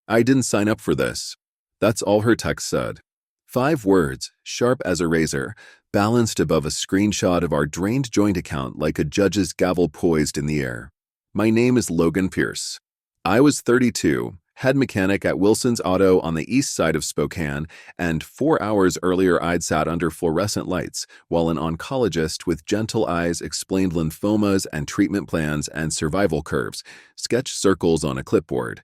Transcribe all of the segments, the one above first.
I didn't sign up for this. That's all her text said. 5 words, sharp as a razor, balanced above a screenshot of our drained joint account like a judge's gavel poised in the air. My name is Logan Pierce. I was 32, head mechanic at Wilson's Auto on the east side of Spokane, and 4 hours earlier I'd sat under fluorescent lights while an oncologist with gentle eyes explained lymphomas and treatment plans and survival curves, sketched circles on a clipboard,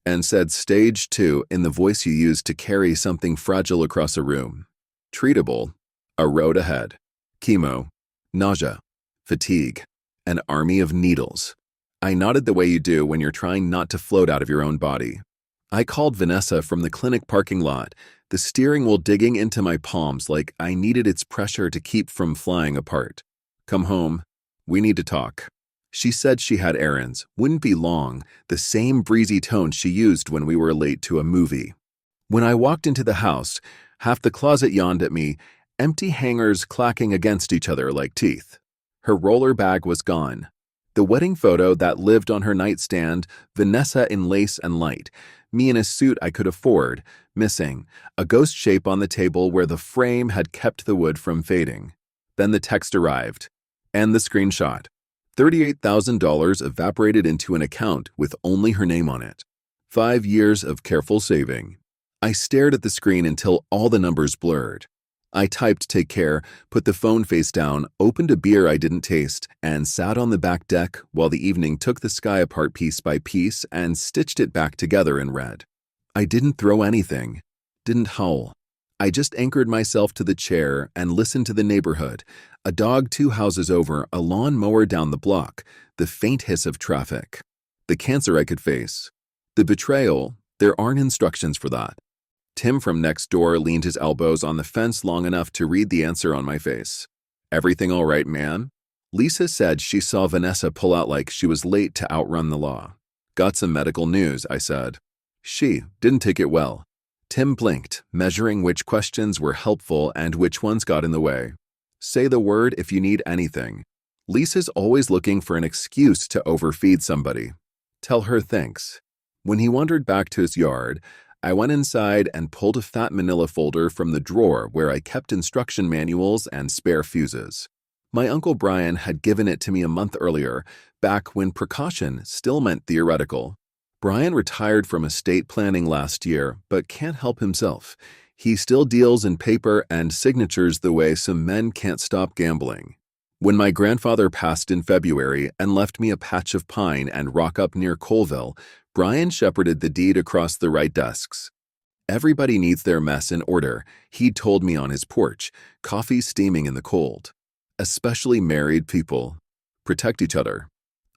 and said stage 2 in the voice you use to carry something fragile across a room. Treatable, a road ahead. Chemo, nausea, fatigue, an army of needles. I nodded the way you do when you're trying not to float out of your own body. I called Vanessa from the clinic parking lot, the steering wheel digging into my palms like I needed its pressure to keep from flying apart. Come home. We need to talk. She said she had errands, wouldn't be long, the same breezy tone she used when we were late to a movie. When I walked into the house, half the closet yawned at me, empty hangers clacking against each other like teeth. Her roller bag was gone. The wedding photo that lived on her nightstand, Vanessa in lace and light, me in a suit I could afford, missing, a ghost shape on the table where the frame had kept the wood from fading. Then the text arrived, and the screenshot. $38,000 evaporated into an account with only her name on it. 5 years of careful saving. I stared at the screen until all the numbers blurred. I typed take care, put the phone face down, opened a beer I didn't taste, and sat on the back deck while the evening took the sky apart piece by piece and stitched it back together in red. I didn't throw anything, didn't howl. I just anchored myself to the chair and listened to the neighborhood, a dog 2 houses over, a lawn mower down the block, the faint hiss of traffic. The cancer I could face. The betrayal, there aren't instructions for that. Tim from next door leaned his elbows on the fence long enough to read the answer on my face. Everything all right, man? Lisa said she saw Vanessa pull out like she was late to outrun the law. Got some medical news, I said. She didn't take it well. Tim blinked, measuring which questions were helpful and which ones got in the way. Say the word if you need anything. Lisa's always looking for an excuse to overfeed somebody. Tell her thanks. When he wandered back to his yard, I went inside and pulled a fat manila folder from the drawer where I kept instruction manuals and spare fuses. My Uncle Brian had given it to me a month earlier, back when precaution still meant theoretical. Brian retired from estate planning last year, but can't help himself. He still deals in paper and signatures the way some men can't stop gambling. When my grandfather passed in February and left me a patch of pine and rock up near Colville, Brian shepherded the deed across the right desks. Everybody needs their mess in order, he'd told me on his porch, coffee steaming in the cold. Especially married people. Protect each other.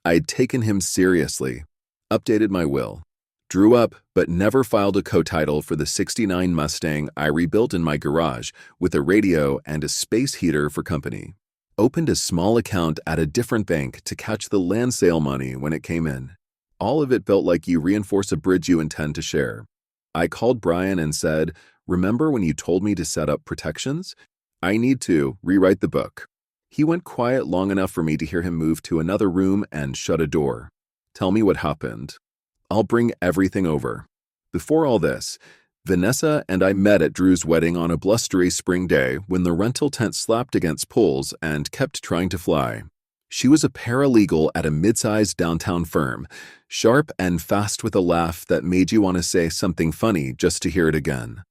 I'd taken him seriously. Updated my will. Drew up, but never filed a co-title for the '69 Mustang I rebuilt in my garage with a radio and a space heater for company. Opened a small account at a different bank to catch the land sale money when it came in. All of it felt like you reinforce a bridge you intend to share. I called Brian and said, remember when you told me to set up protections? I need to rewrite the book. He went quiet long enough for me to hear him move to another room and shut a door. Tell me what happened. I'll bring everything over. Before all this, Vanessa and I met at Drew's wedding on a blustery spring day when the rental tent slapped against poles and kept trying to fly. She was a paralegal at a mid-sized downtown firm, sharp and fast with a laugh that made you want to say something funny just to hear it again.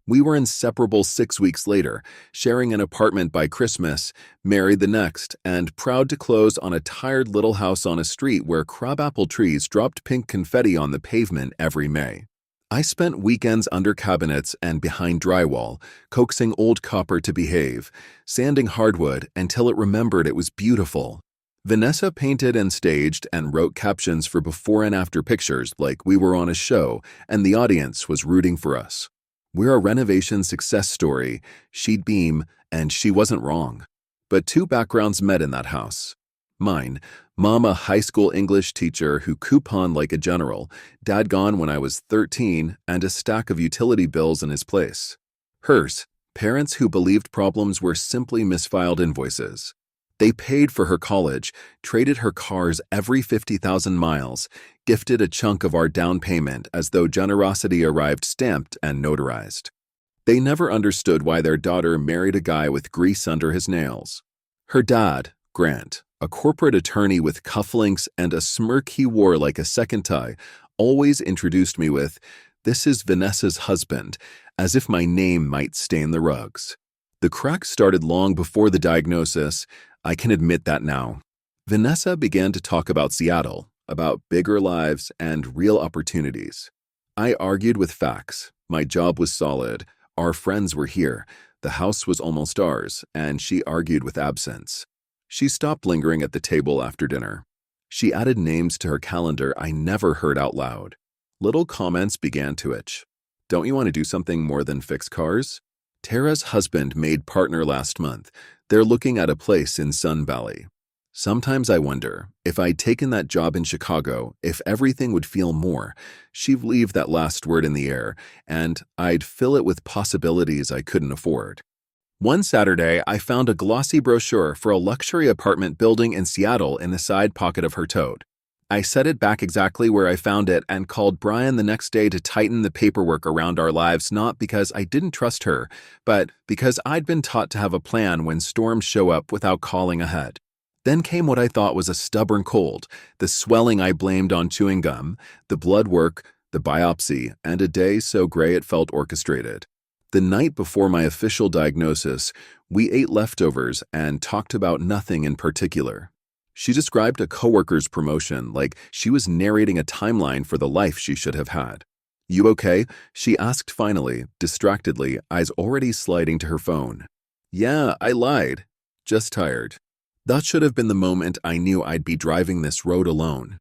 We were inseparable 6 weeks later, sharing an apartment by Christmas, married the next, and proud to close on a tired little house on a street where crabapple trees dropped pink confetti on the pavement every May. I spent weekends under cabinets and behind drywall, coaxing old copper to behave, sanding hardwood until it remembered it was beautiful. Vanessa painted and staged and wrote captions for before and after pictures like we were on a show and the audience was rooting for us. We're a renovation success story, she'd beam, and she wasn't wrong. But 2 backgrounds met in that house. Mine, Mom a high school English teacher who couponed like a general, Dad gone when I was 13, and a stack of utility bills in his place. Hers, parents who believed problems were simply misfiled invoices. They paid for her college, traded her cars every 50,000 miles, gifted a chunk of our down payment as though generosity arrived stamped and notarized. They never understood why their daughter married a guy with grease under his nails. Her dad, Grant, a corporate attorney with cufflinks and a smirk he wore like a second tie, always introduced me with, "This is Vanessa's husband," as if my name might stain the rugs. The crack started long before the diagnosis. I can admit that now. Vanessa began to talk about Seattle, about bigger lives and real opportunities. I argued with facts. My job was solid. Our friends were here. The house was almost ours, and she argued with absence. She stopped lingering at the table after dinner. She added names to her calendar I never heard out loud. Little comments began to itch. "Don't you want to do something more than fix cars?" Tara's husband made partner last month. They're looking at a place in Sun Valley. Sometimes I wonder, if I'd taken that job in Chicago, if everything would feel more. She'd leave that last word in the air, and I'd fill it with possibilities I couldn't afford. One Saturday, I found a glossy brochure for a luxury apartment building in Seattle in the side pocket of her tote. I set it back exactly where I found it and called Brian the next day to tighten the paperwork around our lives, not because I didn't trust her, but because I'd been taught to have a plan when storms show up without calling ahead. Then came what I thought was a stubborn cold, the swelling I blamed on chewing gum, the blood work, the biopsy, and a day so gray it felt orchestrated. The night before my official diagnosis, we ate leftovers and talked about nothing in particular. She described a coworker's promotion like she was narrating a timeline for the life she should have had. "You okay?" she asked finally, distractedly, eyes already sliding to her phone. "Yeah, I lied. Just tired." That should have been the moment I knew I'd be driving this road alone.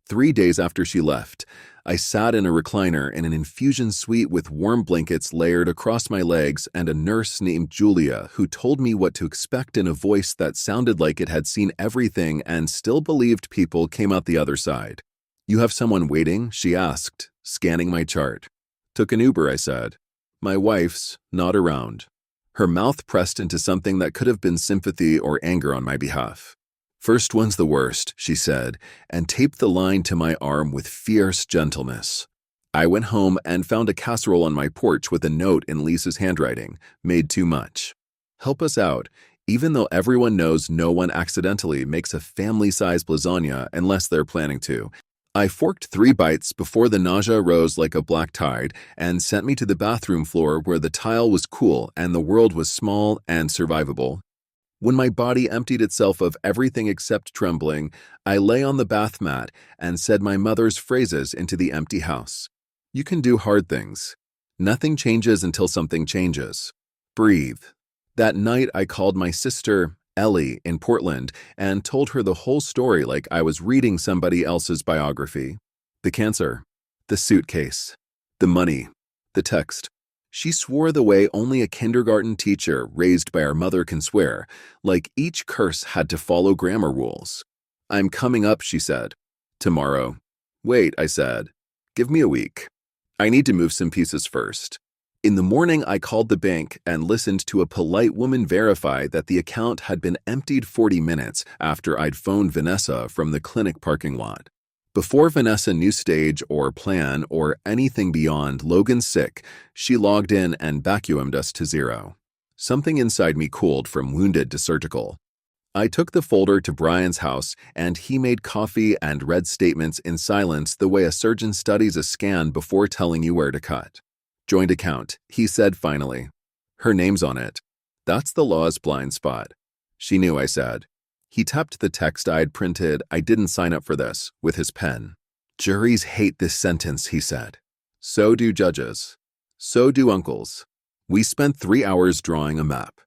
3 days after she left, I sat in a recliner in an infusion suite with warm blankets layered across my legs and a nurse named Julia who told me what to expect in a voice that sounded like it had seen everything and still believed people came out the other side. "You have someone waiting?" she asked, scanning my chart. "Took an Uber," I said. "My wife's not around." Her mouth pressed into something that could have been sympathy or anger on my behalf. "First one's the worst," she said, and taped the line to my arm with fierce gentleness. I went home and found a casserole on my porch with a note in Lisa's handwriting, "Made too much. Help us out, even though everyone knows no one accidentally makes a family-sized lasagna unless they're planning to." I forked 3 bites before the nausea rose like a black tide and sent me to the bathroom floor where the tile was cool and the world was small and survivable. When my body emptied itself of everything except trembling, I lay on the bath mat and said my mother's phrases into the empty house. "You can do hard things. Nothing changes until something changes. Breathe." That night, I called my sister, Ellie, in Portland and told her the whole story like I was reading somebody else's biography. The cancer, the suitcase, the money, the text. She swore the way only a kindergarten teacher raised by our mother can swear, like each curse had to follow grammar rules. "I'm coming up," she said. "Tomorrow." "Wait," I said. "Give me a week. I need to move some pieces first." In the morning, I called the bank and listened to a polite woman verify that the account had been emptied 40 minutes after I'd phoned Vanessa from the clinic parking lot. Before Vanessa knew stage or plan or anything beyond "Logan's sick," she logged in and vacuumed us to 0. Something inside me cooled from wounded to surgical. I took the folder to Brian's house and he made coffee and read statements in silence the way a surgeon studies a scan before telling you where to cut. "Joint account," he said finally. "Her name's on it. That's the law's blind spot." "She knew," I said. He tapped the text I'd printed, "I didn't sign up for this," with his pen. "Juries hate this sentence," he said. "So do judges. So do uncles." We spent 3 hours drawing a map.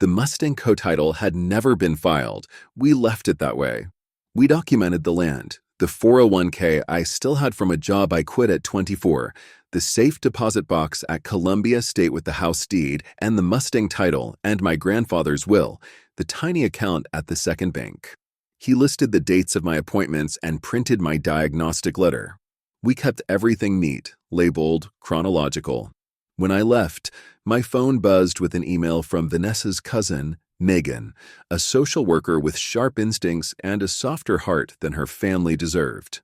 The Mustang co-title had never been filed. We left it that way. We documented the land, the 401k I still had from a job I quit at 24, the safe deposit box at Columbia State with the house deed and the Mustang title and my grandfather's will, the tiny account at the second bank. He listed the dates of my appointments and printed my diagnostic letter. We kept everything neat, labeled, chronological. When I left, my phone buzzed with an email from Vanessa's cousin, Megan, a social worker with sharp instincts and a softer heart than her family deserved.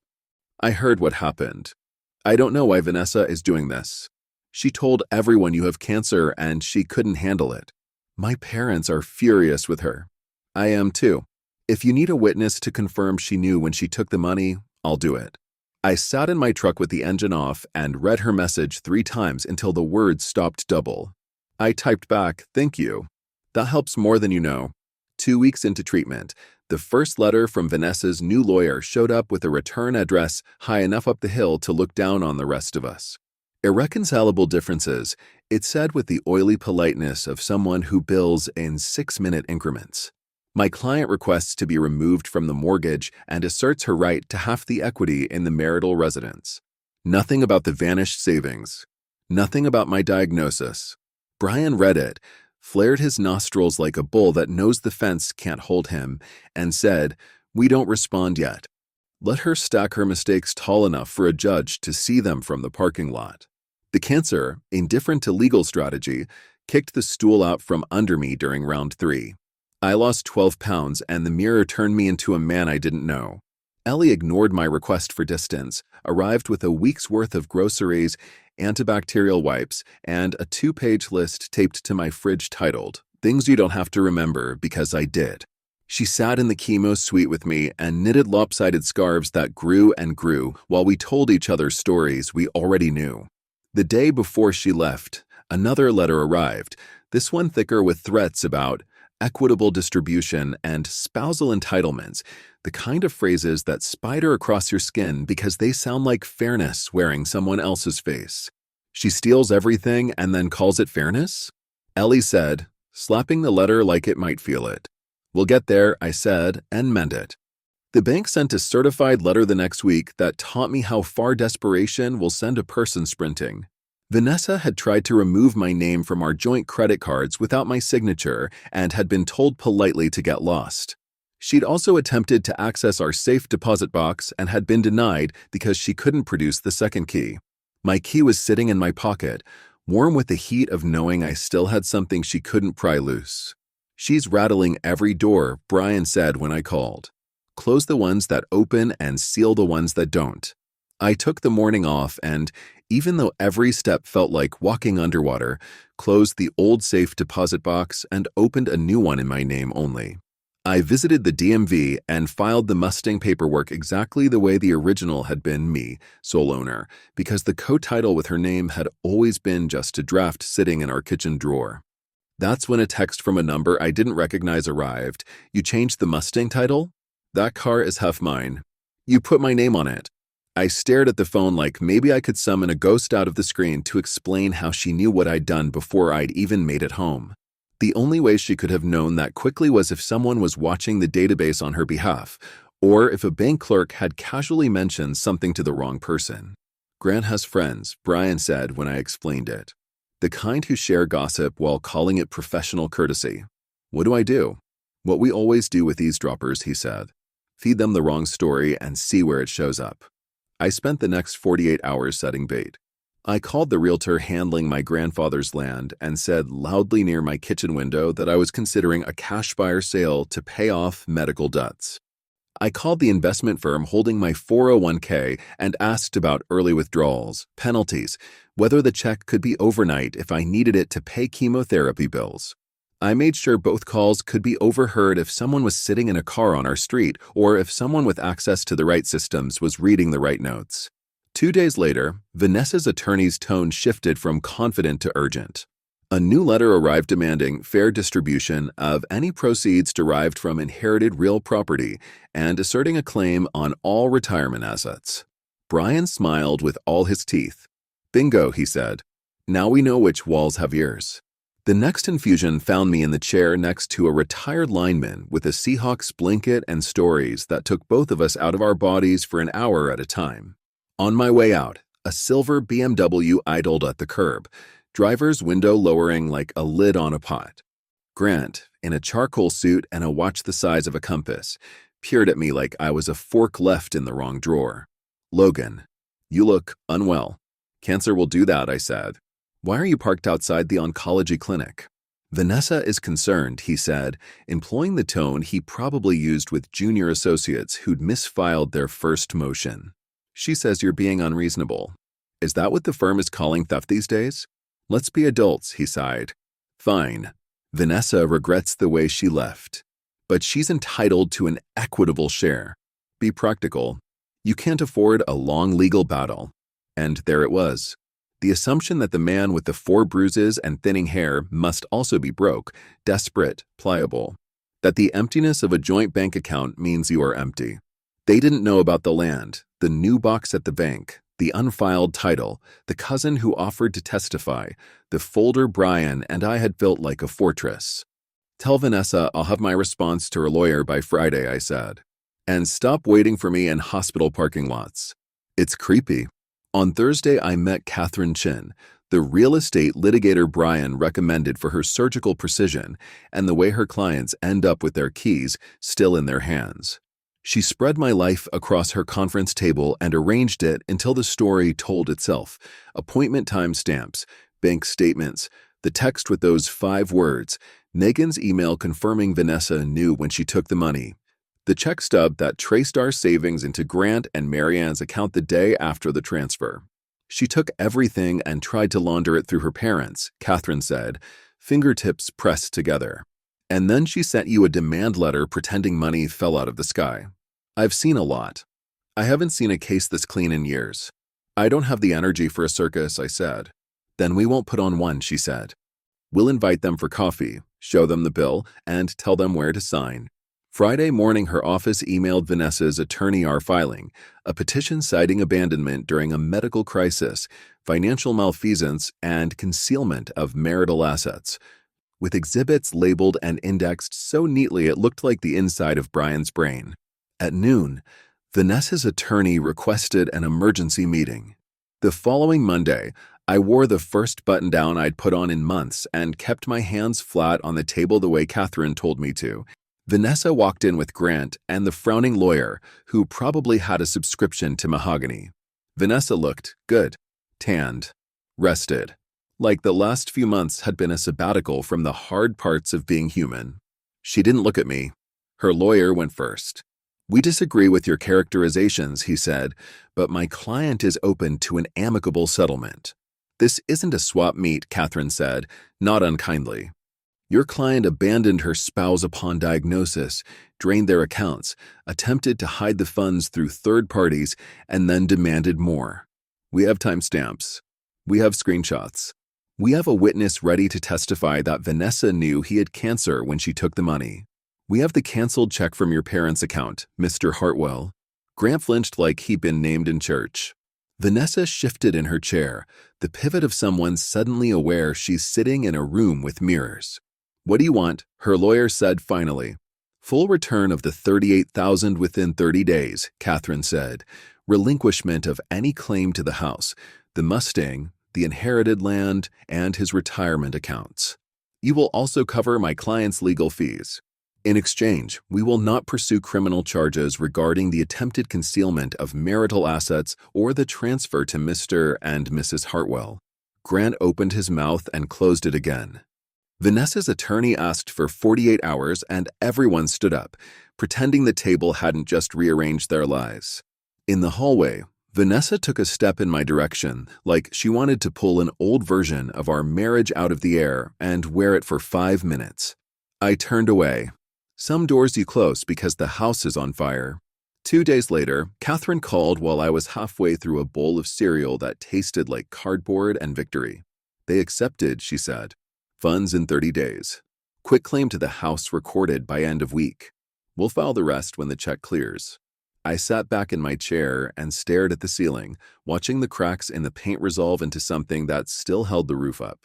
I heard what happened. I don't know why Vanessa is doing this. She told everyone you have cancer and she couldn't handle it. My parents are furious with her. I am too. If you need a witness to confirm she knew when she took the money, I'll do it. I sat in my truck with the engine off and read her message 3 times until the words stopped double. I typed back, "Thank you. That helps more than you know." 2 weeks into treatment, the first letter from Vanessa's new lawyer showed up with a return address high enough up the hill to look down on the rest of us. Irreconcilable differences, it said with the oily politeness of someone who bills in 6-minute increments. My client requests to be removed from the mortgage and asserts her right to half the equity in the marital residence. Nothing about the vanished savings. Nothing about my diagnosis. Brian read it, flared his nostrils like a bull that knows the fence can't hold him, and said, "We don't respond yet. Let her stack her mistakes tall enough for a judge to see them from the parking lot." The cancer, indifferent to legal strategy, kicked the stool out from under me during round 3. I lost 12 pounds and the mirror turned me into a man I didn't know. Ellie ignored my request for distance, arrived with a week's worth of groceries, antibacterial wipes, and a 2-page list taped to my fridge titled, "Things You Don't Have to Remember Because I Did." She sat in the chemo suite with me and knitted lopsided scarves that grew and grew while we told each other stories we already knew. The day before she left, another letter arrived, this one thicker with threats about equitable distribution and spousal entitlements, the kind of phrases that spider across your skin because they sound like fairness wearing someone else's face. She steals everything and then calls it fairness? Ellie said, slapping the letter like it might feel it. "We'll get there," I said, and meant it. The bank sent a certified letter the next week that taught me how far desperation will send a person sprinting. Vanessa had tried to remove my name from our joint credit cards without my signature and had been told politely to get lost. She'd also attempted to access our safe deposit box and had been denied because she couldn't produce the second key. My key was sitting in my pocket, warm with the heat of knowing I still had something she couldn't pry loose. "She's rattling every door," Brian said when I called. "Close the ones that open and seal the ones that don't." I took the morning off and, even though every step felt like walking underwater, closed the old safe deposit box and opened a new one in my name only. I visited the DMV and filed the Mustang paperwork exactly the way the original had been me, sole owner, because the co-title with her name had always been just a draft sitting in our kitchen drawer. That's when a text from a number I didn't recognize arrived. "You changed the Mustang title? That car is half mine. You put my name on it." I stared at the phone like maybe I could summon a ghost out of the screen to explain how she knew what I'd done before I'd even made it home. The only way she could have known that quickly was if someone was watching the database on her behalf, or if a bank clerk had casually mentioned something to the wrong person. "Grant has friends," Brian said when I explained it. "The kind who share gossip while calling it professional courtesy." "What do I do?" "What we always do with eavesdroppers," he said. "Feed them the wrong story and see where it shows up." I spent the next 48 hours setting bait. I called the realtor handling my grandfather's land and said loudly near my kitchen window that I was considering a cash buyer sale to pay off medical debts. I called the investment firm holding my 401k and asked about early withdrawals, penalties, whether the check could be overnight if I needed it to pay chemotherapy bills. I made sure both calls could be overheard if someone was sitting in a car on our street or if someone with access to the right systems was reading the right notes. 2 days later, Vanessa's attorney's tone shifted from confident to urgent. A new letter arrived demanding fair distribution of any proceeds derived from inherited real property and asserting a claim on all retirement assets. Brian smiled with all his teeth. "Bingo," he said. "Now we know which walls have ears." The next infusion found me in the chair next to a retired lineman with a Seahawks blanket and stories that took both of us out of our bodies for an hour at a time. On my way out, a silver BMW idled at the curb, driver's window lowering like a lid on a pot. Grant, in a charcoal suit and a watch the size of a compass, peered at me like I was a fork left in the wrong drawer. "Logan, you look unwell." "Cancer will do that," I said. "Why are you parked outside the oncology clinic?" Vanessa is concerned, he said, employing the tone he probably used with junior associates who'd misfiled their first motion. She says you're being unreasonable. Is that what the firm is calling theft these days? Let's be adults, he sighed. Fine. Vanessa regrets the way she left. But she's entitled to an equitable share. Be practical. You can't afford a long legal battle. And there it was. The assumption that the man with the 4 bruises and thinning hair must also be broke, desperate, pliable. That the emptiness of a joint bank account means you are empty. They didn't know about the land, the new box at the bank, the unfiled title, the cousin who offered to testify, the folder Brian and I had built like a fortress. Tell Vanessa I'll have my response to her lawyer by Friday, I said. And stop waiting for me in hospital parking lots. It's creepy. On Thursday, I met Catherine Chin, the real estate litigator Brian recommended for her surgical precision and the way her clients end up with their keys still in their hands. She spread my life across her conference table and arranged it until the story told itself. Appointment time stamps, bank statements, the text with those 5 words, Megan's email confirming Vanessa knew when she took the money, the check stub that traced our savings into Grant and Marianne's account the day after the transfer. She took everything and tried to launder it through her parents, Catherine said, fingertips pressed together. And then she sent you a demand letter pretending money fell out of the sky. I've seen a lot. I haven't seen a case this clean in years. I don't have the energy for a circus, I said. Then we won't put on one, she said. We'll invite them for coffee, show them the bill, and tell them where to sign. Friday morning, her office emailed Vanessa's attorney our filing, a petition citing abandonment during a medical crisis, financial malfeasance, and concealment of marital assets, with exhibits labeled and indexed so neatly it looked like the inside of Brian's brain. At noon, Vanessa's attorney requested an emergency meeting. The following Monday, I wore the first button-down I'd put on in months and kept my hands flat on the table the way Catherine told me to. Vanessa walked in with Grant and the frowning lawyer, who probably had a subscription to Mahogany. Vanessa looked good, tanned, rested, like the last few months had been a sabbatical from the hard parts of being human. She didn't look at me. Her lawyer went first. We disagree with your characterizations, he said, but my client is open to an amicable settlement. This isn't a swap meet, Catherine said, not unkindly. Your client abandoned her spouse upon diagnosis, drained their accounts, attempted to hide the funds through third parties, and then demanded more. We have timestamps. We have screenshots. We have a witness ready to testify that Vanessa knew he had cancer when she took the money. We have the canceled check from your parents' account, Mr. Hartwell. Grant flinched like he'd been named in church. Vanessa shifted in her chair, the pivot of someone suddenly aware she's sitting in a room with mirrors. What do you want? Her lawyer said finally. Full return of the $38,000 within 30 days, Catherine said. Relinquishment of any claim to the house, the Mustang, the inherited land, and his retirement accounts. You will also cover my client's legal fees. In exchange, we will not pursue criminal charges regarding the attempted concealment of marital assets or the transfer to Mr. and Mrs. Hartwell. Grant opened his mouth and closed it again. Vanessa's attorney asked for 48 hours and everyone stood up, pretending the table hadn't just rearranged their lives. In the hallway, Vanessa took a step in my direction, like she wanted to pull an old version of our marriage out of the air and wear it for 5 minutes. I turned away. Some doors you close because the house is on fire. 2 days later, Catherine called while I was halfway through a bowl of cereal that tasted like cardboard and victory. They accepted, she said. Funds in 30 days. Quick claim to the house recorded by end of week. We'll file the rest when the check clears. I sat back in my chair and stared at the ceiling, watching the cracks in the paint resolve into something that still held the roof up.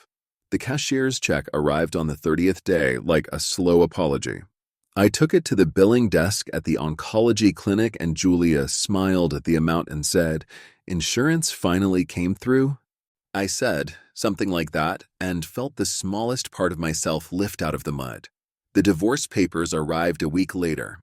The cashier's check arrived on the 30th day like a slow apology. I took it to the billing desk at the oncology clinic and Julia smiled at the amount and said, "Insurance finally came through?" I said something like that and felt the smallest part of myself lift out of the mud. The divorce papers arrived a week later.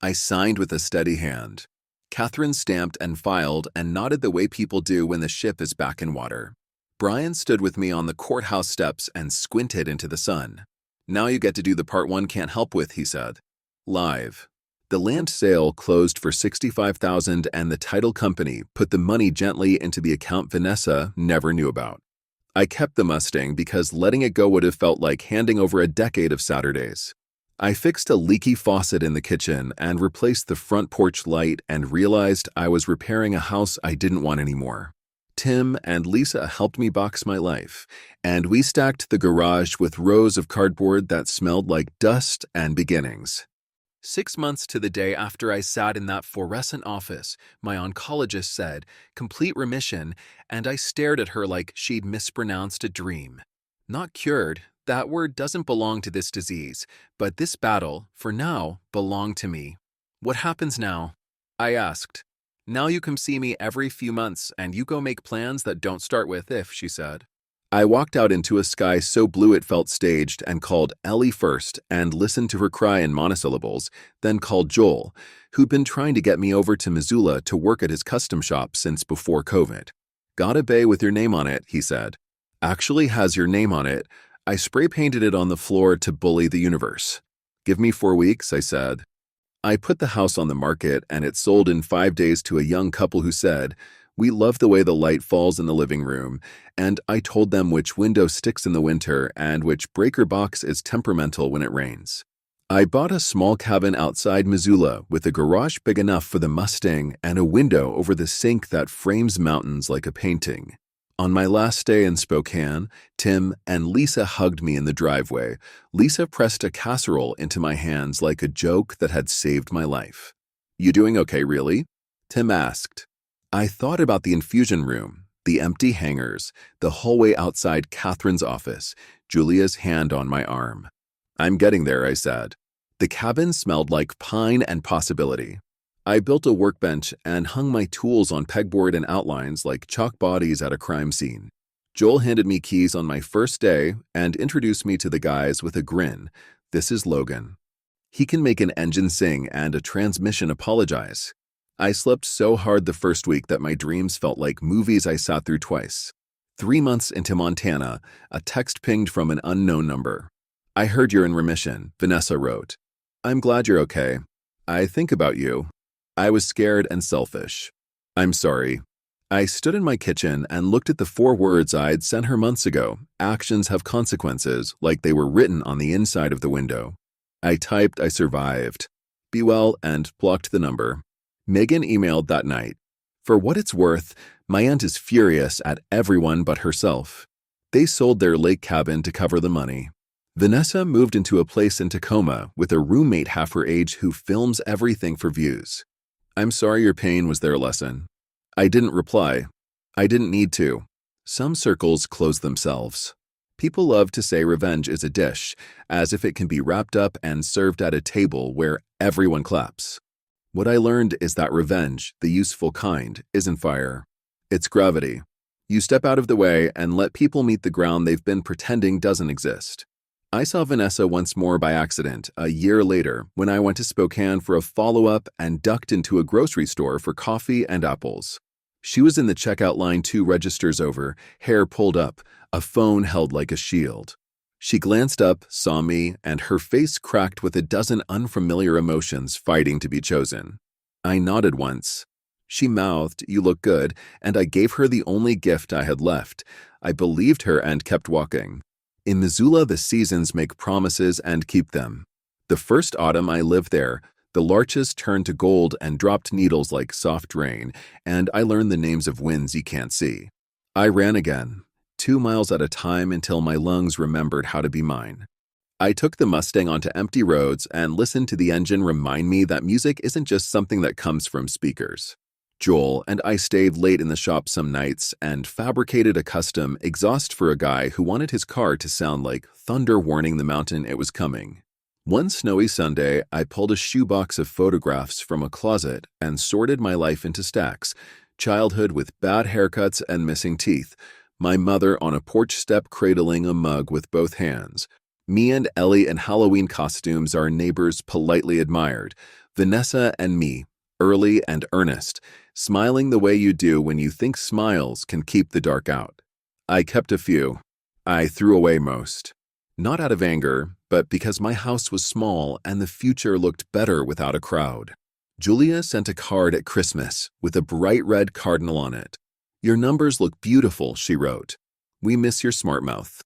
I signed with a steady hand. Catherine stamped and filed and nodded the way people do when the ship is back in water. Brian stood with me on the courthouse steps and squinted into the sun. Now you get to do the part one can't help with, he said. Live. The land sale closed for $65,000 and the title company put the money gently into the account Vanessa never knew about. I kept the Mustang because letting it go would have felt like handing over a decade of Saturdays. I fixed a leaky faucet in the kitchen and replaced the front porch light and realized I was repairing a house I didn't want anymore. Tim and Lisa helped me box my life, and we stacked the garage with rows of cardboard that smelled like dust and beginnings. 6 months to the day after I sat in that fluorescent office, my oncologist said, "Complete remission," and I stared at her like she'd mispronounced a dream. Not cured, that word doesn't belong to this disease, but this battle, for now, belonged to me. What happens now? I asked. Now you come see me every few months and you go make plans that don't start with if, she said. I walked out into a sky so blue it felt staged and called Ellie first and listened to her cry in monosyllables, then called Joel, who'd been trying to get me over to Missoula to work at his custom shop since before COVID. Got a bay with your name on it, he said. Actually has your name on it. I spray painted it on the floor to bully the universe. Give me 4 weeks, I said. I put the house on the market and it sold in 5 days to a young couple who said, "We love the way the light falls in the living room," and I told them which window sticks in the winter and which breaker box is temperamental when it rains. I bought a small cabin outside Missoula with a garage big enough for the Mustang and a window over the sink that frames mountains like a painting. On my last day in Spokane, Tim and Lisa hugged me in the driveway. Lisa pressed a casserole into my hands like a joke that had saved my life. "You doing okay, really?" Tim asked. I thought about the infusion room, the empty hangars, the hallway outside Catherine's office, Julia's hand on my arm. "I'm getting there," I said. The cabin smelled like pine and possibility. I built a workbench and hung my tools on pegboard and outlines like chalk bodies at a crime scene. Joel handed me keys on my first day and introduced me to the guys with a grin. "This is Logan. He can make an engine sing and a transmission apologize." I slept so hard the first week that my dreams felt like movies I sat through twice. 3 months into Montana, a text pinged from an unknown number. "I heard you're in remission," Vanessa wrote. "I'm glad you're okay. I think about you." I was scared and selfish. "I'm sorry." I stood in my kitchen and looked at the 4 words I'd sent her months ago. Actions have consequences, like they were written on the inside of the window. I typed, "I survived. Be well," and blocked the number. Megan emailed that night. For what it's worth, my aunt is furious at everyone but herself. They sold their lake cabin to cover the money. Vanessa moved into a place in Tacoma with a roommate half her age who films everything for views. "I'm sorry your pain was their lesson." I didn't reply. I didn't need to. Some circles close themselves. People love to say revenge is a dish, as if it can be wrapped up and served at a table where everyone claps. What I learned is that revenge, the useful kind, isn't fire. It's gravity. You step out of the way and let people meet the ground they've been pretending doesn't exist. I saw Vanessa once more by accident, a year later, when I went to Spokane for a follow-up and ducked into a grocery store for coffee and apples. She was in the checkout line 2 registers over, hair pulled up, a phone held like a shield. She glanced up, saw me, and her face cracked with a dozen unfamiliar emotions fighting to be chosen. I nodded once. She mouthed, "You look good," and I gave her the only gift I had left. I believed her and kept walking. In Missoula, the seasons make promises and keep them. The first autumn I lived there, the larches turned to gold and dropped needles like soft rain, and I learned the names of winds you can't see. I ran again, 2 miles at a time until my lungs remembered how to be mine. I took the Mustang onto empty roads and listened to the engine remind me that music isn't just something that comes from speakers. Joel and I stayed late in the shop some nights and fabricated a custom exhaust for a guy who wanted his car to sound like thunder warning the mountain it was coming. One snowy Sunday, I pulled a shoebox of photographs from a closet and sorted my life into stacks: childhood with bad haircuts and missing teeth, my mother on a porch step cradling a mug with both hands, me and Ellie in Halloween costumes our neighbors politely admired, Vanessa and me, early and earnest, smiling the way you do when you think smiles can keep the dark out. I kept a few. I threw away most. Not out of anger, but because my house was small and the future looked better without a crowd. Julia sent a card at Christmas with a bright red cardinal on it. "Your numbers look beautiful," she wrote. "We miss your smart mouth."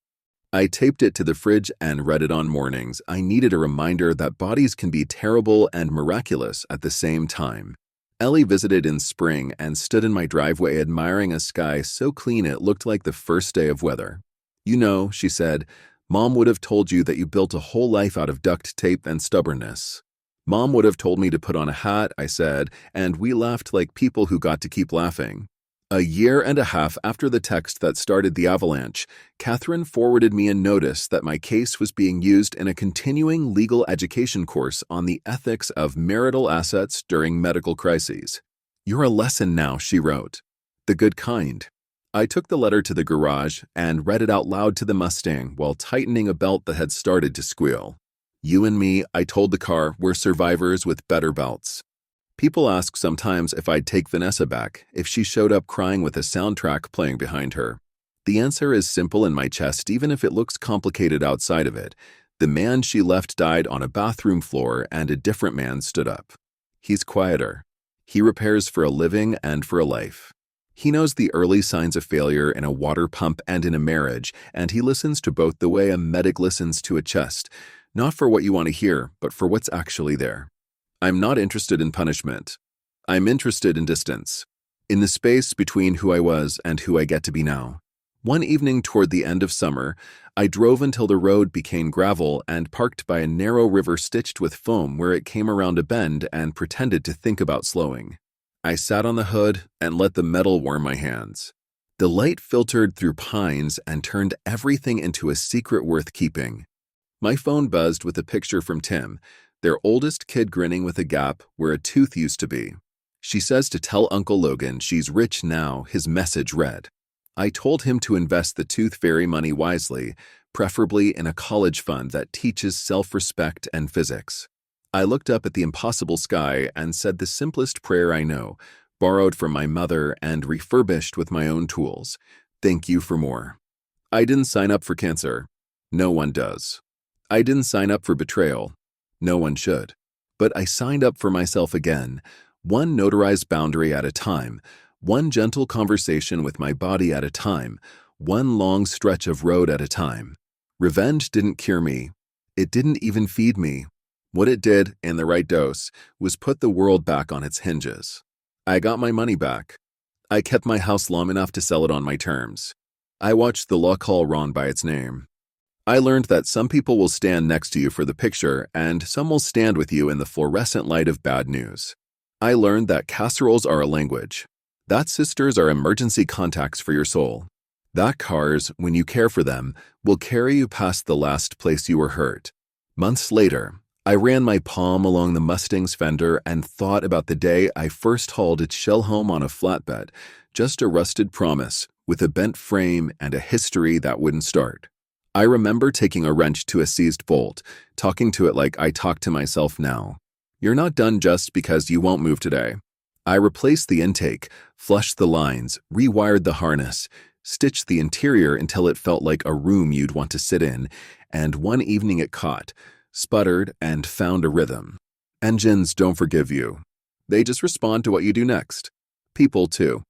I taped it to the fridge and read it on mornings. I needed a reminder that bodies can be terrible and miraculous at the same time. Ellie visited in spring and stood in my driveway admiring a sky so clean it looked like the first day of weather. "You know," she said, "Mom would have told you that you built a whole life out of duct tape and stubbornness." "Mom would have told me to put on a hat," I said, and we laughed like people who got to keep laughing. A year and a half after the text that started the avalanche, Catherine forwarded me a notice that my case was being used in a continuing legal education course on the ethics of marital assets during medical crises. "You're a lesson now," she wrote. "The good kind." I took the letter to the garage and read it out loud to the Mustang while tightening a belt that had started to squeal. "You and me," I told the car, "we're survivors with better belts." People ask sometimes if I'd take Vanessa back if she showed up crying with a soundtrack playing behind her. The answer is simple in my chest, even if it looks complicated outside of it. The man she left died on a bathroom floor, and a different man stood up. He's quieter. He repairs for a living and for a life. He knows the early signs of failure in a water pump and in a marriage, and he listens to both the way a medic listens to a chest, not for what you want to hear, but for what's actually there. I'm not interested in punishment. I'm interested in distance, in the space between who I was and who I get to be now. One evening toward the end of summer, I drove until the road became gravel and parked by a narrow river stitched with foam where it came around a bend and pretended to think about slowing. I sat on the hood and let the metal warm my hands. The light filtered through pines and turned everything into a secret worth keeping. My phone buzzed with a picture from Tim, their oldest kid grinning with a gap where a tooth used to be. "She says to tell Uncle Logan she's rich now," his message read. I told him to invest the tooth fairy money wisely, preferably in a college fund that teaches self-respect and physics. I looked up at the impossible sky and said the simplest prayer I know, borrowed from my mother and refurbished with my own tools. "Thank you for more." I didn't sign up for cancer. No one does. I didn't sign up for betrayal. No one should. But I signed up for myself again, one notarized boundary at a time, one gentle conversation with my body at a time, one long stretch of road at a time. Revenge didn't cure me. It didn't even feed me. What it did, in the right dose, was put the world back on its hinges. I got my money back. I kept my house long enough to sell it on my terms. I watched the law call Ron by its name. I learned that some people will stand next to you for the picture, and some will stand with you in the fluorescent light of bad news. I learned that casseroles are a language. That sisters are emergency contacts for your soul. That cars, when you care for them, will carry you past the last place you were hurt. Months later, I ran my palm along the Mustang's fender and thought about the day I first hauled its shell home on a flatbed, just a rusted promise with a bent frame and a history that wouldn't start. I remember taking a wrench to a seized bolt, talking to it like I talk to myself now. "You're not done just because you won't move today." I replaced the intake, flushed the lines, rewired the harness, stitched the interior until it felt like a room you'd want to sit in, and one evening it caught, sputtered, and found a rhythm. Engines don't forgive you. They just respond to what you do next. People, too.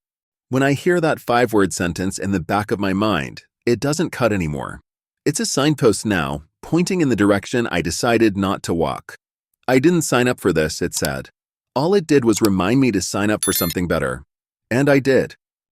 When I hear that 5-word sentence in the back of my mind, it doesn't cut anymore. It's a signpost now, pointing in the direction I decided not to walk. "I didn't sign up for this," it said. All it did was remind me to sign up for something better. And I did.